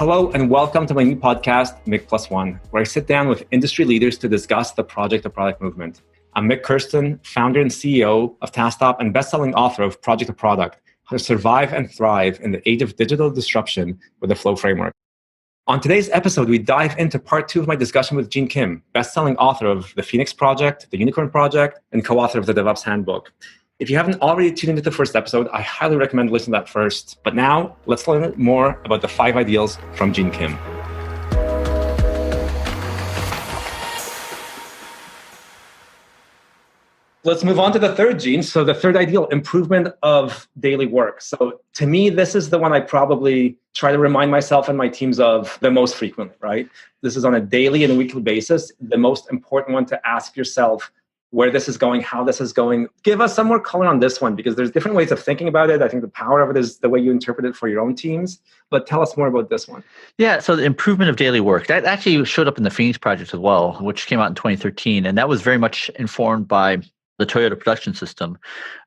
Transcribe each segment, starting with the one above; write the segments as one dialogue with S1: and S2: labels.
S1: Hello and welcome to my new podcast, Mik One, where I sit down with industry leaders to discuss the project to product movement. I'm Mick Kirsten, founder and CEO of TaskTop and best-selling author of Project to Product, How to Survive and Thrive in the Age of Digital Disruption with the Flow Framework. On today's episode, we dive into part 2 of my discussion with Gene Kim, best-selling author of The Phoenix Project, The Unicorn Project, and co-author of the DevOps Handbook. If you haven't already tuned into the first episode, I highly recommend listening to that first. But now, let's learn more about the 5 ideals from Gene Kim. Let's move on to the third gene. So the third ideal, improvement of daily work. So to me, this is the one I probably try to remind myself and my teams of the most frequently, right? This is on a daily and weekly basis, the most important one to ask yourself where this is going, how this is going. Give us some more color on this one, because there's different ways of thinking about it. I think the power of it is the way you interpret it for your own teams. But tell us more about this one.
S2: Yeah, so the improvement of daily work, that actually showed up in the Phoenix Project as well, which came out in 2013. And that was very much informed by the Toyota production system.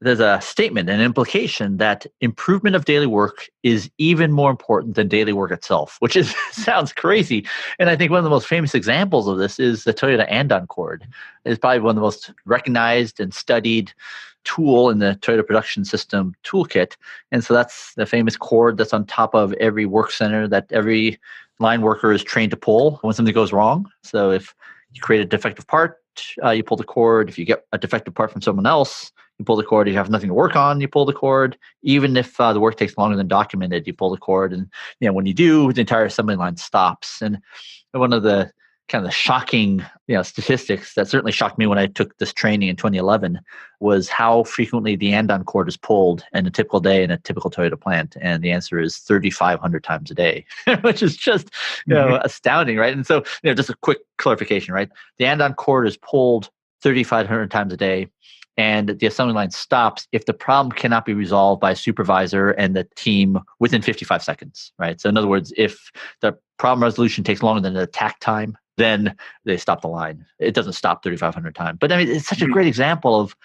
S2: There's a statement, an implication that improvement of daily work is even more important than daily work itself, which is sounds crazy. And I think one of the most famous examples of this is the Toyota andon cord. It's probably one of the most recognized and studied tool in the Toyota production system toolkit. And so that's the famous cord that's on top of every work center that every line worker is trained to pull when something goes wrong. So if you create a defective part, you pull the cord. If you get a defective part from someone else, you pull the cord. If you have nothing to work on, you pull the cord. Even if the work takes longer than documented, you pull the cord. And when you do, the entire assembly line stops. And one of the kind of the shocking statistics that certainly shocked me when I took this training in 2011 was how frequently the andon cord is pulled in a typical day in a typical Toyota plant. And the answer is 3,500 times a day, which is just astounding, right? And so just a quick clarification, right? The andon cord is pulled 3,500 times a day, and the assembly line stops if the problem cannot be resolved by a supervisor and the team within 55 seconds, right? So in other words, if the problem resolution takes longer than the attack time, then they stop the line. It doesn't stop 3,500 times. But I mean, it's such a great example of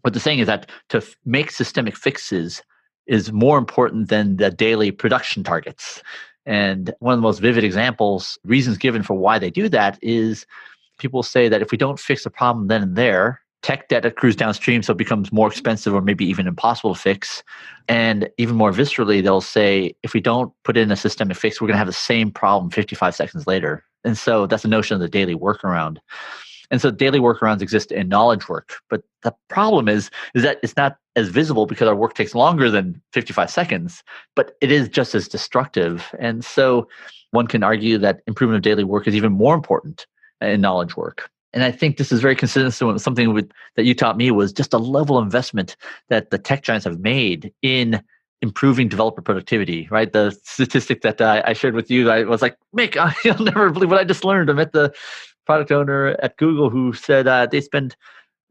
S2: what they're saying is that to make systemic fixes is more important than the daily production targets. And one of the most vivid examples, reasons given for why they do that is people say that if we don't fix the problem then and there, tech debt accrues downstream, so it becomes more expensive or maybe even impossible to fix. And even more viscerally, they'll say, if we don't put in a systemic fix, we're going to have the same problem 55 seconds later. And so that's the notion of the daily workaround. And so daily workarounds exist in knowledge work. But the problem is that it's not as visible because our work takes longer than 55 seconds, but it is just as destructive. And so one can argue that improvement of daily work is even more important in knowledge work. And I think this is very consistent with something that you taught me was just a level of investment that the tech giants have made in improving developer productivity, right? The statistic that I shared with you, I was like, Mick, you'll never believe what I just learned. I met the product owner at Google who said they spend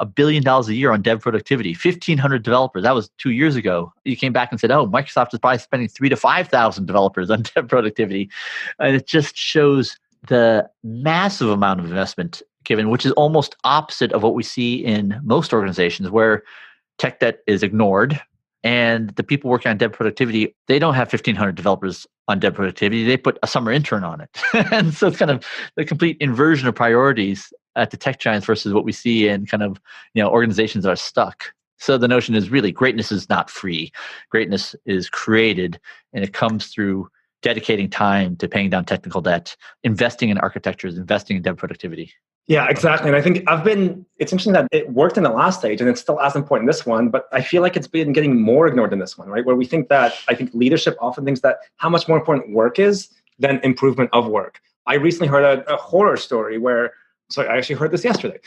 S2: $1 billion a year on dev productivity, 1,500 developers. That was 2 years ago. You came back and said, oh, Microsoft is probably spending 3,000 to 5,000 developers on dev productivity. And it just shows the massive amount of investment given, which is almost opposite of what we see in most organizations where tech debt is ignored. And the people working on dev productivity, they don't have 1,500 developers on dev productivity. They put a summer intern on it. And so it's kind of the complete inversion of priorities at the tech giants versus what we see in kind of organizations that are stuck. So the notion is really greatness is not free. Greatness is created, and it comes through dedicating time to paying down technical debt, investing in architectures, investing in dev productivity.
S1: Yeah, exactly. And I think it's interesting that it worked in the last stage and it's still as important in this one, but I feel like it's been getting more ignored in this one, right? Where we think that, I think leadership often thinks that how much more important work is than improvement of work. I recently heard a horror story I actually heard this yesterday,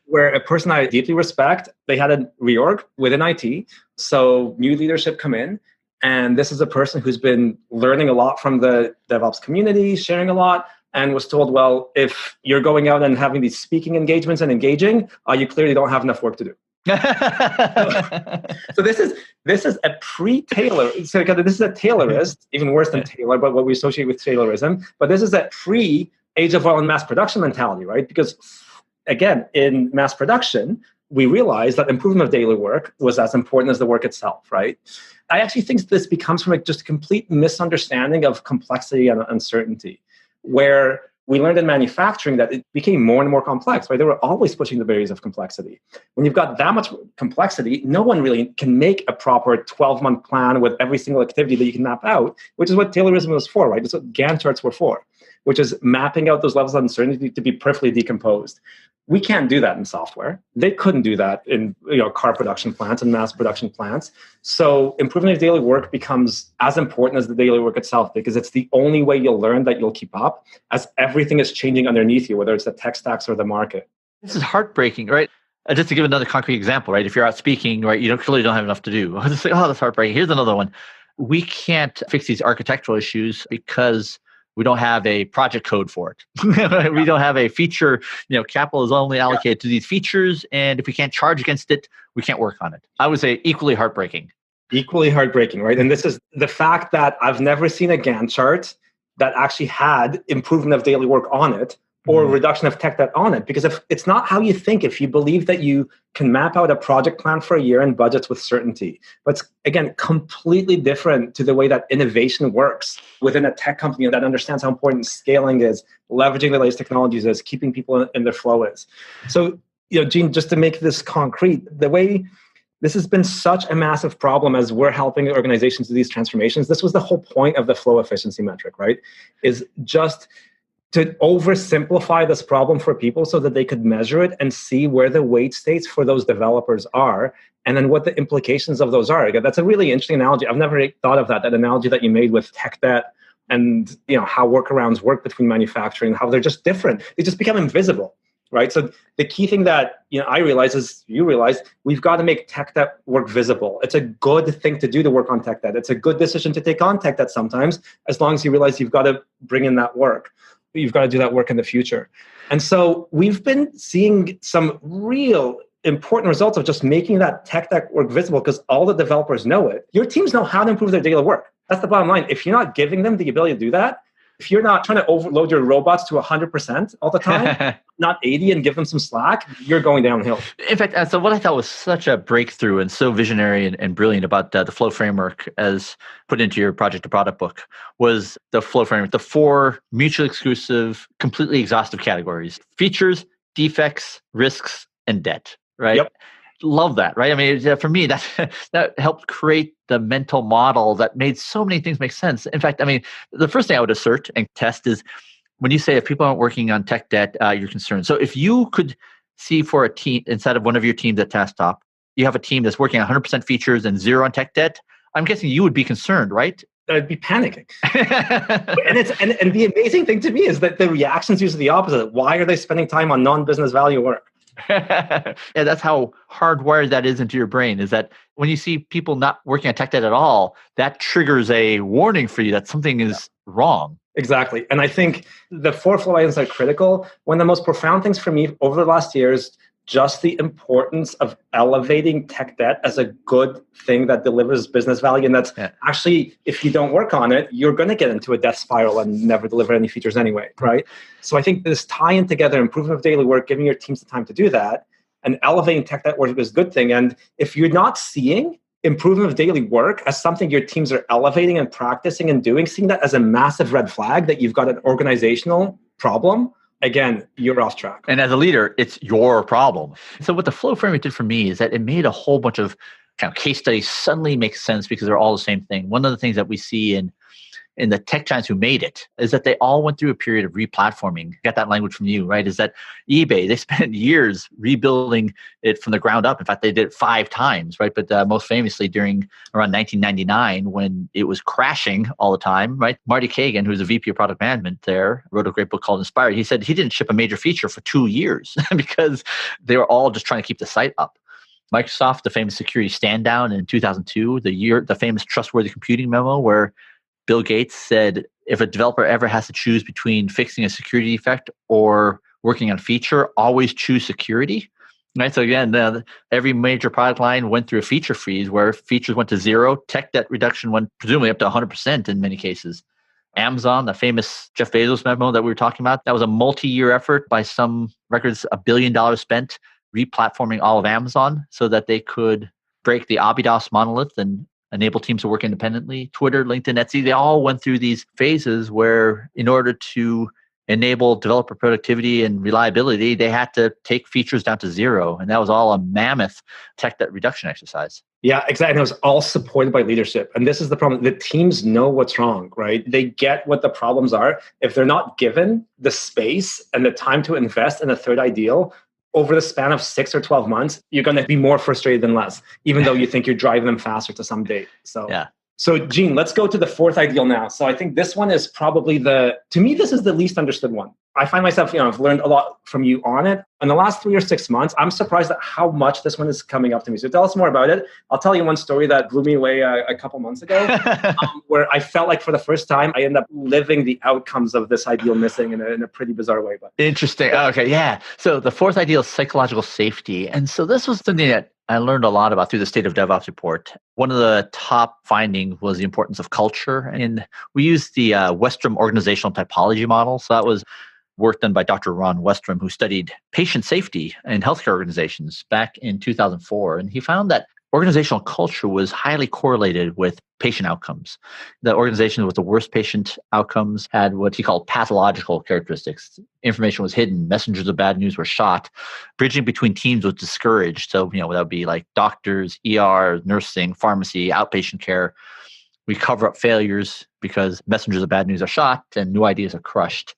S1: where a person I deeply respect, they had a reorg within IT. So new leadership come in, and this is a person who's been learning a lot from the DevOps community, sharing a lot, and was told, well, if you're going out and having these speaking engagements and engaging, you clearly don't have enough work to do. So this is a pre-Taylor. So this is a Taylorist, even worse than Taylor, but what we associate with Taylorism. But this is a pre-Age of Oil and mass production mentality, right? Because again, in mass production, we realized that improvement of daily work was as important as the work itself, right? I actually think this becomes from just a complete misunderstanding of complexity and uncertainty, where we learned in manufacturing that it became more and more complex, right? They were always pushing the barriers of complexity. When you've got that much complexity, no one really can make a proper 12-month plan with every single activity that you can map out, which is what Taylorism was for, right? That's what Gantt charts were for, which is mapping out those levels of uncertainty to be perfectly decomposed. We can't do that in software. They couldn't do that in car production plants and mass production plants. So improvement of daily work becomes as important as the daily work itself, because it's the only way you'll learn that you'll keep up as everything is changing underneath you, whether it's the tech stacks or the market.
S2: This is heartbreaking, right? Just to give another concrete example, right? If you're out speaking, right, you clearly don't have enough to do. Just say, oh, that's heartbreaking. Here's another one. We can't fix these architectural issues because we don't have a project code for it. We don't have a feature, capital is only allocated to these features. And if we can't charge against it, we can't work on it. I would say equally heartbreaking.
S1: Equally heartbreaking, right? And this is the fact that I've never seen a Gantt chart that actually had improvement of daily work on it or reduction of tech debt on it. Because if it's not how you think, if you believe that you can map out a project plan for a year and budgets with certainty, but it's, again, completely different to the way that innovation works within a tech company that understands how important scaling is, leveraging the latest technologies is, keeping people in their flow is. So, Gene, just to make this concrete, the way this has been such a massive problem as we're helping organizations do these transformations. This was the whole point of the flow efficiency metric, right? Is just to oversimplify this problem for people so that they could measure it and see where the weight states for those developers are, and then what the implications of those are. Again, that's a really interesting analogy. I've never thought of that analogy that you made with tech debt and how workarounds work between manufacturing, how they're just different. They just become invisible, right? So the key thing that I realize is you realize we've got to make tech debt work visible. It's a good thing to do to work on tech debt. It's a good decision to take on tech debt sometimes, as long as you realize you've got to bring in that work. You've got to do that work in the future. And so we've been seeing some real important results of just making that tech debt work visible, because all the developers know it. Your teams know how to improve their daily work. That's the bottom line. If you're not giving them the ability to do that, if you're not trying to overload your robots to 100% all the time, not 80 and give them some slack, you're going downhill.
S2: In fact, so what I thought was such a breakthrough and so visionary and brilliant about the flow framework as put into your project to product book was the flow framework, the 4 mutually exclusive, completely exhaustive categories: features, defects, risks, and debt, right?
S1: Yep.
S2: Love that, right? I mean, for me, that helped create the mental model that made so many things make sense. In fact, I mean, the first thing I would assert and test is when you say if people aren't working on tech debt, you're concerned. So if you could see for a team inside of one of your teams at TaskTop, you have a team that's working on 100% features and 0 on tech debt, I'm guessing you would be concerned, right?
S1: I'd be panicking. and the amazing thing to me is that the reaction is usually the opposite. Why are they spending time on non-business value work?
S2: Yeah, that's how hardwired that is into your brain, is that when you see people not working on tech debt at all, that triggers a warning for you that something is wrong.
S1: Exactly. And I think the 4 flow items are critical. One of the most profound things for me over the last years, just the importance of elevating tech debt as a good thing that delivers business value. And that's actually, if you don't work on it, you're going to get into a death spiral and never deliver any features anyway, right? So I think this tying together improvement of daily work, giving your teams the time to do that, and elevating tech debt work is a good thing. And if you're not seeing improvement of daily work as something your teams are elevating and practicing and doing, seeing that as a massive red flag that you've got an organizational problem, again, you're off track.
S2: And as a leader, it's your problem. So what the flow framework did for me is that it made a whole bunch of kind of case studies suddenly make sense because they're all the same thing. One of the things that we see in the tech giants who made it is that they all went through a period of replatforming. Got that language from you, right? Is that eBay, they spent years rebuilding it from the ground up. In fact, they did it 5 times, right? But most famously during around 1999 when it was crashing all the time, right? Marty Kagan, who's a VP of product management there, wrote a great book called Inspired. He said he didn't ship a major feature for 2 years because they were all just trying to keep the site up. Microsoft, the famous security stand down in 2002, the famous trustworthy computing memo where Bill Gates said, if a developer ever has to choose between fixing a security defect or working on a feature, always choose security. Right. So again, every major product line went through a feature freeze where features went to 0, tech debt reduction went presumably up to 100% in many cases. Amazon, the famous Jeff Bezos memo that we were talking about, that was a multi-year effort by some records, $1 billion spent replatforming all of Amazon so that they could break the Abidos monolith and enable teams to work independently. Twitter, LinkedIn, Etsy, they all went through these phases where in order to enable developer productivity and reliability, they had to take features down to zero. And that was all a mammoth tech debt reduction exercise.
S1: Yeah, exactly. And it was all supported by leadership. And this is the problem. The teams know what's wrong, right? They get what the problems are. If they're not given the space and the time to invest in a third ideal, over the span of 6 or 12 months, you're going to be more frustrated than less, even though you think you're driving them faster to some date. So Gene, let's go to the fourth ideal now. So I think this one is probably to me, this is the least understood one. I find myself, I've learned a lot from you on it. In the last 3 or 6 months, I'm surprised at how much this one is coming up to me. So tell us more about it. I'll tell you one story that blew me away a couple months ago, where I felt like for the first time, I ended up living the outcomes of this ideal missing in a pretty bizarre way. But
S2: interesting. Okay, yeah. So the fourth ideal is psychological safety. And so this was something that I learned a lot about through the State of DevOps report. One of the top findings was the importance of culture. And we used the Westrom organizational typology model. So that was work done by Dr. Ron Westrom, who studied patient safety in healthcare organizations back in 2004. And he found that organizational culture was highly correlated with patient outcomes. The organizations with the worst patient outcomes had what he called pathological characteristics. Information was hidden, messengers of bad news were shot, bridging between teams was discouraged. So, that would be like doctors, ER, nursing, pharmacy, outpatient care. We cover up failures because messengers of bad news are shot and new ideas are crushed.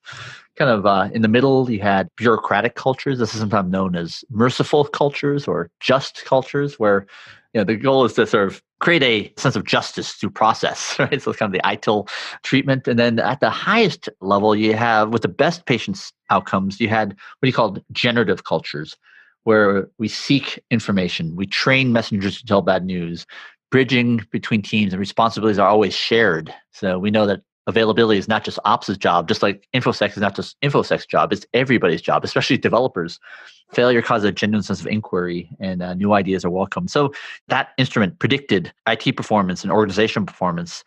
S2: Kind of in the middle, you had bureaucratic cultures. This is sometimes known as merciful cultures or just cultures, where the goal is to sort of create a sense of justice through process, right? So it's kind of the ITIL treatment. And then at the highest level, you have, with the best patients' outcomes, you had what he called generative cultures, where we seek information, we train messengers to tell bad news, bridging between teams and responsibilities are always shared. So we know that availability is not just ops' job, just like InfoSec is not just InfoSec's job, it's everybody's job, especially developers. Failure causes a genuine sense of inquiry and new ideas are welcome. So that instrument predicted IT performance and organizational performance.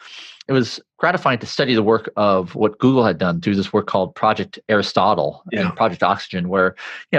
S2: It was gratifying to study the work of what Google had done through this work called Project Aristotle and Project Oxygen, where,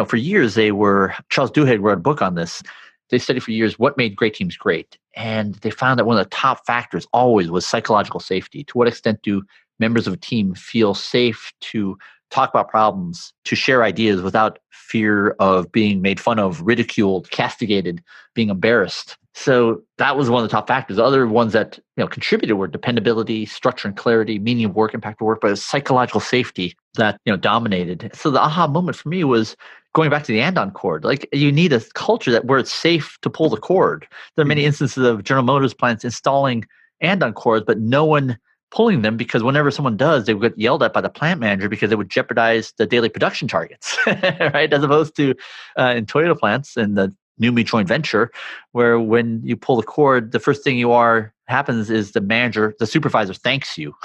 S2: for years Charles Duhigg wrote a book on this. They studied for years what made great teams great. And they found that one of the top factors always was psychological safety. To what extent do members of a team feel safe to talk about problems, to share ideas without fear of being made fun of, ridiculed, castigated, being embarrassed? So that was one of the top factors. The other ones that contributed were dependability, structure and clarity, meaning of work, impact of work, but it was psychological safety that dominated. So the aha moment for me was going back to the andon cord. Like, you need a culture where it's safe to pull the cord. There are many instances of General Motors plants installing andon cords, but no one pulling them, because whenever someone does, they would get yelled at by the plant manager because it would jeopardize the daily production targets, right? As opposed to in Toyota plants and the new joint venture, where when you pull the cord, the first thing happens is the supervisor thanks you,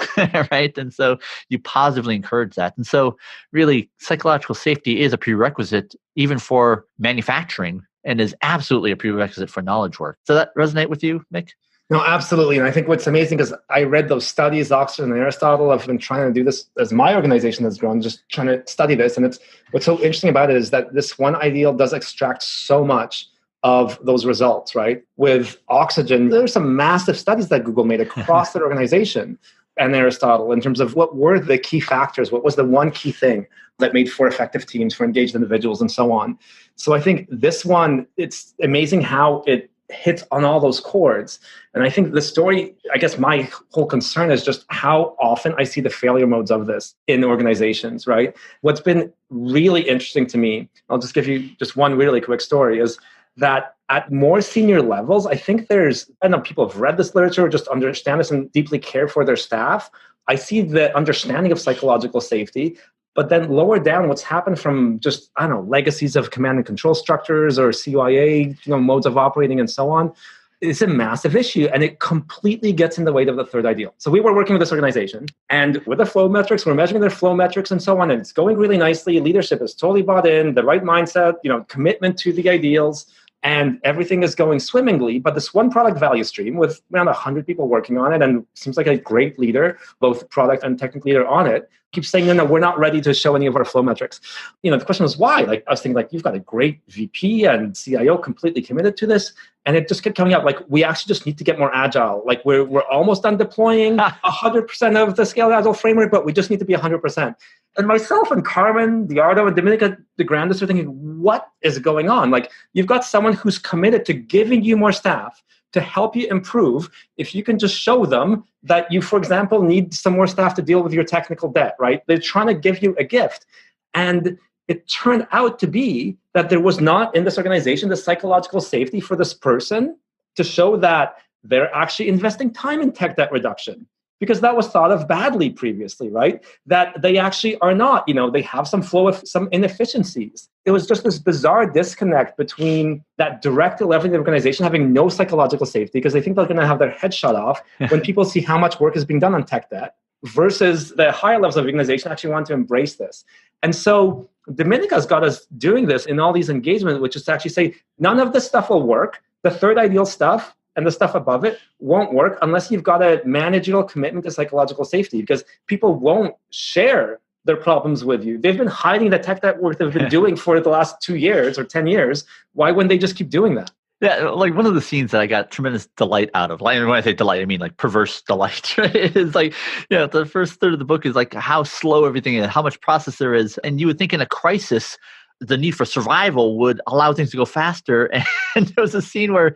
S2: right? And so you positively encourage that. And so really psychological safety is a prerequisite even for manufacturing and is absolutely a prerequisite for knowledge work. Does that resonate with you, Mik?
S1: No, absolutely. And I think what's amazing is I read those studies, Oxford and Aristotle. I've been trying to do this as my organization has grown, just trying to study this. And what's so interesting about it is that this one ideal does extract so much of those results, right? With Oxygen, there's some massive studies that Google made across their organization and Aristotle in terms of what were the key factors, what was the one key thing that made for effective teams, for engaged individuals, and so on. So I think this one, it's amazing how it hits on all those chords. And I think the story, I guess my whole concern is just how often I see the failure modes of this in organizations, right? What's been really interesting to me, I'll just give you just one really quick story, is that at more senior levels, I think people have read this literature, just understand this and deeply care for their staff. I see the understanding of psychological safety. But then lower down, what's happened from just, legacies of command and control structures or CYA, modes of operating and so on, it's a massive issue. And it completely gets in the way of the third ideal. So we were working with this organization, and with the flow metrics, we're measuring their flow metrics and so on. And it's going really nicely. Leadership is totally bought in, the right mindset, commitment to the ideals. and everything is going swimmingly. But this one product value stream with around 100 people working on it, and seems like a great leader, both product and technical leader on it, keeps saying, no, we're not ready to show any of our flow metrics. The question was why? Like, I was thinking, like, you've got a great VP and CIO completely committed to this. And it just kept coming up, like, we actually just need to get more agile. Like, we're almost done deploying 100% of the scaled agile framework, but we just need to be 100%. And myself and Carmen, Diardo, and Dominica de Grandes are thinking, what is going on? Like, you've got someone who's committed to giving you more staff to help you improve. If you can just show them that you, for example, need some more staff to deal with your technical debt, right? They're trying to give you a gift. And it turned out to be that there was not in this organization the psychological safety for this person to show that they're actually investing time in tech debt reduction, because that was thought of badly previously, right? That they actually are not, they have some flow of some inefficiencies. It was just this bizarre disconnect between that direct level of the organization having no psychological safety because they think they're going to have their head shut off when people see how much work is being done on tech debt, versus the higher levels of the organization actually want to embrace this. And so Dominica's got us doing this in all these engagements, which is to actually say, none of this stuff will work. The third ideal stuff and the stuff above it won't work unless you've got a managerial commitment to psychological safety, because people won't share their problems with you. They've been hiding the tech debt work they've been doing for the last 2 years or 10 years. Why wouldn't they just keep doing that?
S2: Yeah, like one of the scenes that I got tremendous delight out of, like when I say delight, I mean like perverse delight, right? It's like, the first third of the book is like how slow everything is, how much process there is. And you would think in a crisis, the need for survival would allow things to go faster. And there was a scene where,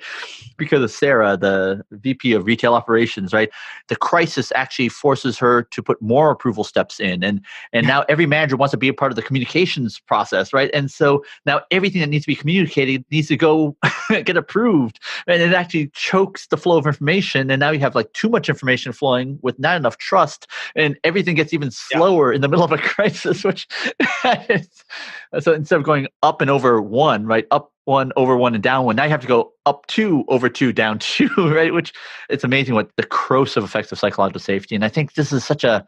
S2: because of Sarah, the VP of retail operations, right, the crisis actually forces her to put more approval steps in. And now every manager wants to be a part of the communications process, right? And so now everything that needs to be communicated needs to go get approved. And it actually chokes the flow of information. And now you have like too much information flowing with not enough trust. And everything gets even slower in the middle of a crisis, which so instead of going up and over one, right, up one, over one, and down one, now you have to go up two, over two, down two, right? Which it's amazing what the corrosive effects of psychological safety. And I think this is such a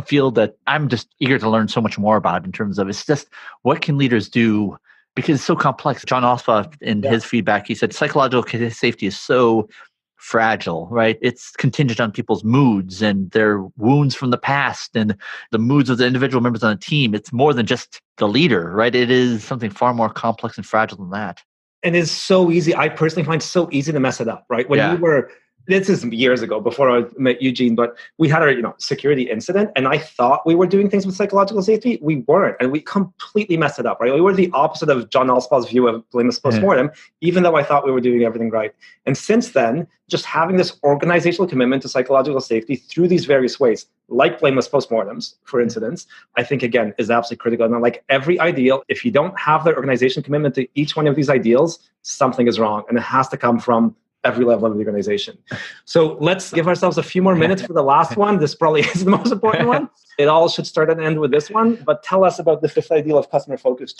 S2: field that I'm just eager to learn so much more about in terms of it's just what can leaders do, because it's so complex. John Ossoff, in his feedback, he said psychological safety is so fragile, right? It's contingent on people's moods and their wounds from the past and the moods of the individual members on the team. It's more than just the leader, right? It is something far more complex and fragile than that.
S1: And it's so easy. I personally find it so easy to mess it up, right? When we were, this is years ago before I met Eugene, but we had our security incident, and I thought we were doing things with psychological safety. We weren't, and we completely messed it up, right? We were the opposite of John Allspa's view of blameless postmortem, even though I thought we were doing everything right. And since then, just having this organizational commitment to psychological safety through these various ways, like blameless postmortems, for instance, I think, again, is absolutely critical. And like every ideal, if you don't have the organizational commitment to each one of these ideals, something is wrong. And it has to come from every level of the organization. So let's give ourselves a few more minutes for the last one. This probably is the most important one. It all should start and end with this one. But tell us about the fifth ideal of customer focus.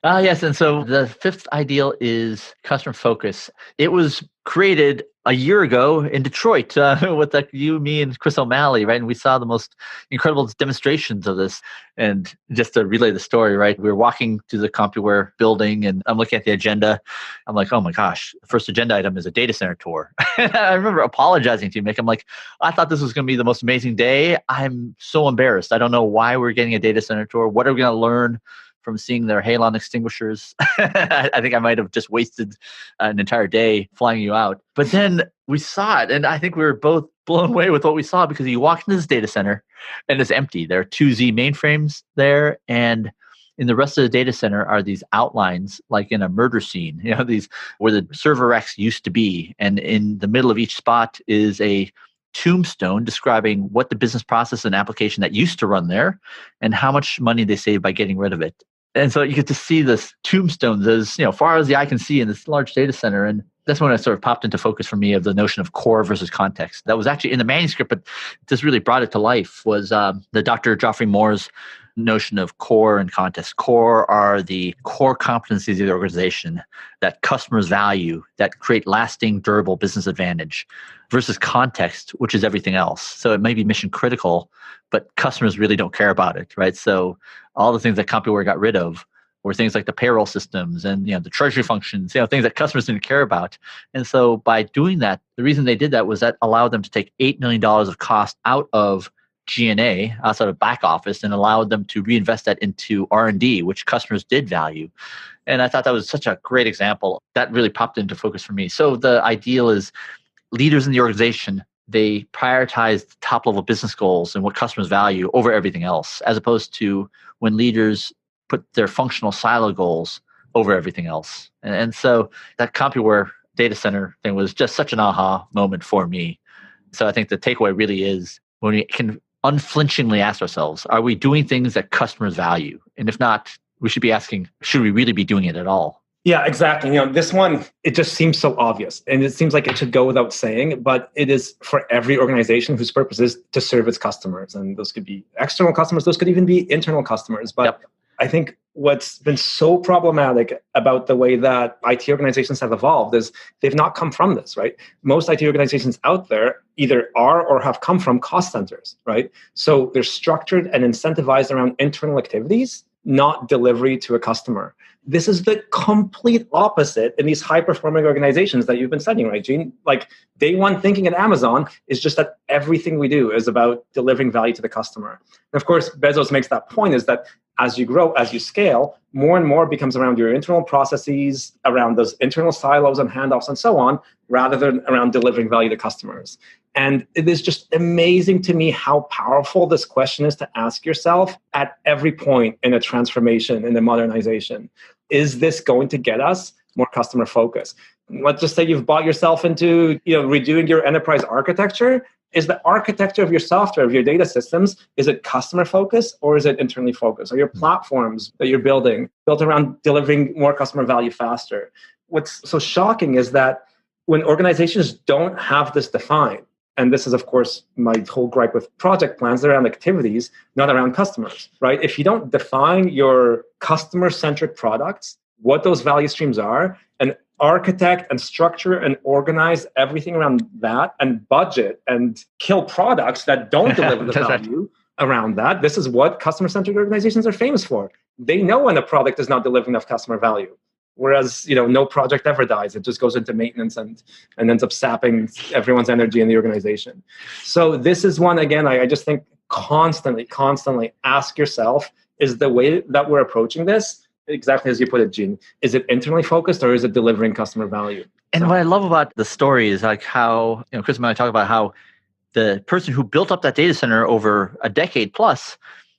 S2: Yes. And so the fifth ideal is customer focus. It was created a year ago in Detroit with you, me, and Chris O'Malley, right? And we saw the most incredible demonstrations of this. And just to relay the story, right? We were walking to the CompuWare building, and I'm looking at the agenda. I'm like, oh my gosh, the first agenda item is a data center tour. I remember apologizing to you, Mik. I'm like, I thought this was going to be the most amazing day. I'm so embarrassed. I don't know why we're getting a data center tour. What are we going to learn from seeing their halon extinguishers? I think I might have just wasted an entire day flying you out. But then we saw it, and I think we were both blown away with what we saw, because you walk into this data center and it's empty. There are 2Z mainframes there, and in the rest of the data center are these outlines, like in a murder scene, these where the server racks used to be. And in the middle of each spot is a tombstone describing what the business process and application that used to run there and how much money they saved by getting rid of it. And so you get to see this tombstones as far as the eye can see in this large data center. And that's when it sort of popped into focus for me of the notion of core versus context. That was actually in the manuscript, but this really brought it to life, was the Dr. Geoffrey Moore's notion of core and context. Core are the core competencies of the organization that customers value, that create lasting, durable business advantage, versus context, which is everything else. So it may be mission critical, but customers really don't care about it, right? So all the things that CompuWare got rid of were things like the payroll systems and the treasury functions, things that customers didn't care about. And so by doing that, the reason they did that was that allowed them to take $8 million of cost out of G&A, outside of back office, and allowed them to reinvest that into R&D, which customers did value. And I thought that was such a great example. That really popped into focus for me. So the ideal is leaders in the organization, they prioritize the top level business goals and what customers value over everything else, as opposed to when leaders put their functional silo goals over everything else. And so that CompuWare data center thing was just such an aha moment for me. So I think the takeaway really is when we can unflinchingly ask ourselves, are we doing things that customers value? And if not, we should be asking, should we really be doing it at all?
S1: Yeah, exactly. This one, it just seems so obvious and it seems like it should go without saying, but it is for every organization whose purpose is to serve its customers. And those could be external customers, those could even be internal customers. But I think what's been so problematic about the way that IT organizations have evolved is they've not come from this, right? Most IT organizations out there either are or have come from cost centers, right? So they're structured and incentivized around internal activities, not delivery to a customer. This is the complete opposite in these high-performing organizations that you've been studying, right, Gene? Like day one thinking at Amazon is just that everything we do is about delivering value to the customer. And of course, Bezos makes that point is that as you grow, as you scale, more and more becomes around your internal processes, around those internal silos and handoffs and so on, rather than around delivering value to customers. And it is just amazing to me how powerful this question is to ask yourself at every point in a transformation, in a modernization. Is this going to get us more customer focus? Let's just say you've bought yourself into redoing your enterprise architecture. Is the architecture of your software, of your data systems, is it customer focused or is it internally focused? Are your platforms that you're building built around delivering more customer value faster? What's so shocking is that when organizations don't have this defined, and this is, of course, my whole gripe with project plans, they're around activities, not around customers, right? If you don't define your customer-centric products, what those value streams are, and architect and structure and organize everything around that and budget and kill products that don't deliver the value around that. This is what customer-centric organizations are famous for. They know when a product is not delivering enough customer value. Whereas, no project ever dies. It just goes into maintenance and ends up sapping everyone's energy in the organization. So this is one, again, I just think constantly ask yourself, is the way that we're approaching this, exactly as you put it, Gene, is it internally focused or is it delivering customer value?
S2: And what I love about the story is like how, Chris and I talk about how the person who built up that data center over a decade plus,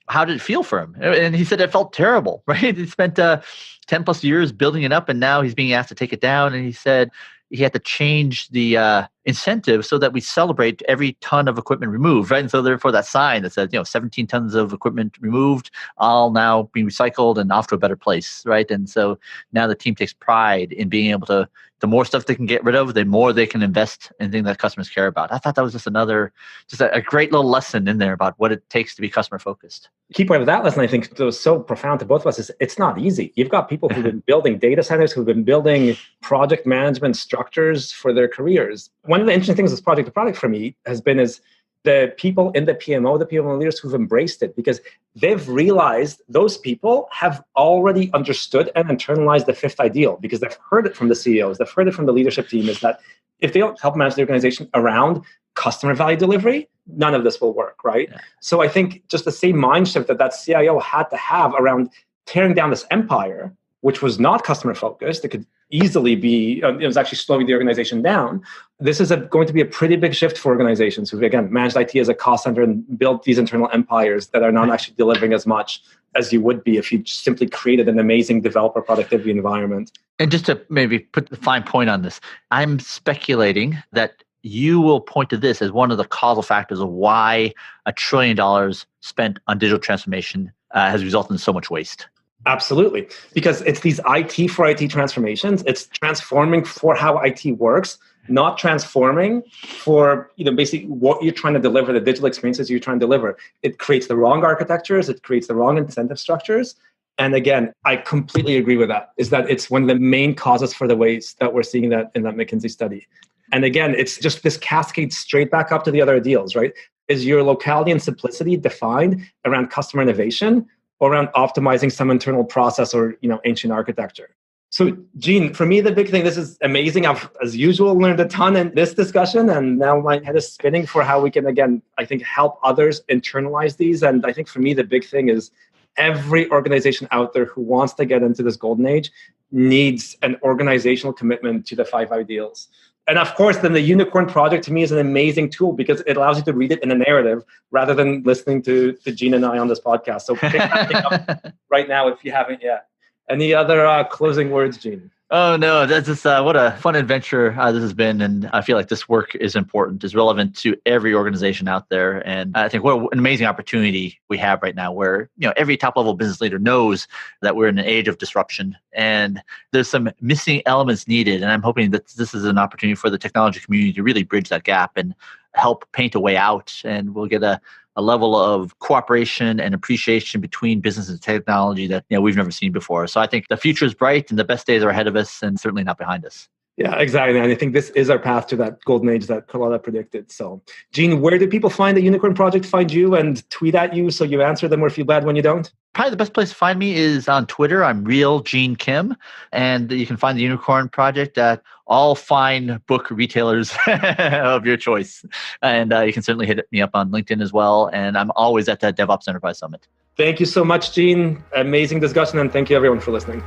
S2: how did it feel for him? And he said it felt terrible, right? He spent 10 plus years building it up and now he's being asked to take it down. And he said he had to change the incentive so that we celebrate every ton of equipment removed, right? And so therefore that sign that says, 17 tons of equipment removed, all now being recycled and off to a better place, right? And so now the team takes pride in being able to, the more stuff they can get rid of, the more they can invest in things that customers care about. I thought that was just a great little lesson in there about what it takes to be customer focused.
S1: Key point of that lesson, I think, that was so profound to both of us is it's not easy. You've got people who've been building data centers, who've been building project management structures for their careers. One of the interesting things with project to product for me has been is the people in the PMO leaders who've embraced it, because they've realized those people have already understood and internalized the fifth ideal, because they've heard it from the CEOs, they've heard it from the leadership team, is that if they don't help manage the organization around customer value delivery, none of this will work, right? Yeah. So I think just the same mind shift that CIO had to have around tearing down this empire, which was not customer focused, it could easily be, it was actually slowing the organization down. This is going to be a pretty big shift for organizations who, again, managed IT as a cost center and built these internal empires that are not actually delivering as much as you would be if you simply created an amazing developer productivity environment.
S2: And just to maybe put the fine point on this, I'm speculating that you will point to this as one of the causal factors of why $1 trillion spent on digital transformation has resulted in so much waste.
S1: Absolutely. Because it's these IT for IT transformations. It's transforming for how IT works, not transforming for basically what you're trying to deliver, the digital experiences you're trying to deliver. It creates the wrong architectures. It creates the wrong incentive structures. And again, I completely agree with that, is that it's one of the main causes for the waste that we're seeing that in that McKinsey study. And again, it's just this cascade straight back up to the other ideals, right? Is your locality and simplicity defined around customer innovation? or around optimizing some internal process or ancient architecture. So, Gene, for me, the big thing, this is amazing. I've, as usual, learned a ton in this discussion, and now my head is spinning for how we can, again, I think, help others internalize these. And I think for me, the big thing is every organization out there who wants to get into this golden age needs an organizational commitment to the 5 ideals. And of course, then the Unicorn Project to me is an amazing tool because it allows you to read it in a narrative rather than listening to Gene and I on this podcast. So pick that thing up right now if you haven't yet. Any other closing words, Gene?
S2: Oh, no, that's just what a fun adventure this has been. And I feel like this work is important, is relevant to every organization out there. And I think what an amazing opportunity we have right now where, every top level business leader knows that we're in an age of disruption and there's some missing elements needed. And I'm hoping that this is an opportunity for the technology community to really bridge that gap and help paint a way out. And we'll get a level of cooperation and appreciation between business and technology that we've never seen before. So I think the future is bright and the best days are ahead of us and certainly not behind us.
S1: Yeah, exactly. And I think this is our path to that golden age that Carlotta predicted. So, Gene, where do people find the Unicorn Project, find you and tweet at you so you answer them or feel bad when you don't?
S2: Probably the best place to find me is on Twitter. I'm Real Gene Kim. And you can find the Unicorn Project at all fine book retailers of your choice. And you can certainly hit me up on LinkedIn as well. And I'm always at that DevOps Enterprise Summit.
S1: Thank you so much, Gene. Amazing discussion. And thank you, everyone, for listening.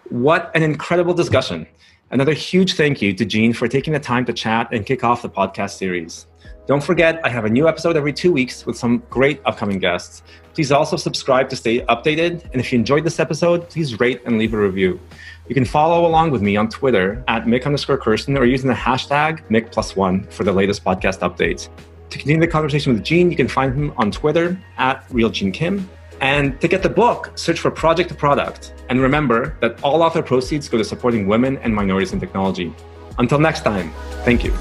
S1: What an incredible discussion. Another huge thank you to Gene for taking the time to chat and kick off the podcast series. Don't forget, I have a new episode every 2 weeks with some great upcoming guests. Please also subscribe to stay updated. And if you enjoyed this episode, please rate and leave a review. You can follow along with me on Twitter at Mik_Kirsten or using the hashtag Mik+1 for the latest podcast updates. To continue the conversation with Gene, you can find him on Twitter at RealGeneKim. And to get the book, search for Project to Product. And remember that all author proceeds go to supporting women and minorities in technology. Until next time, thank you.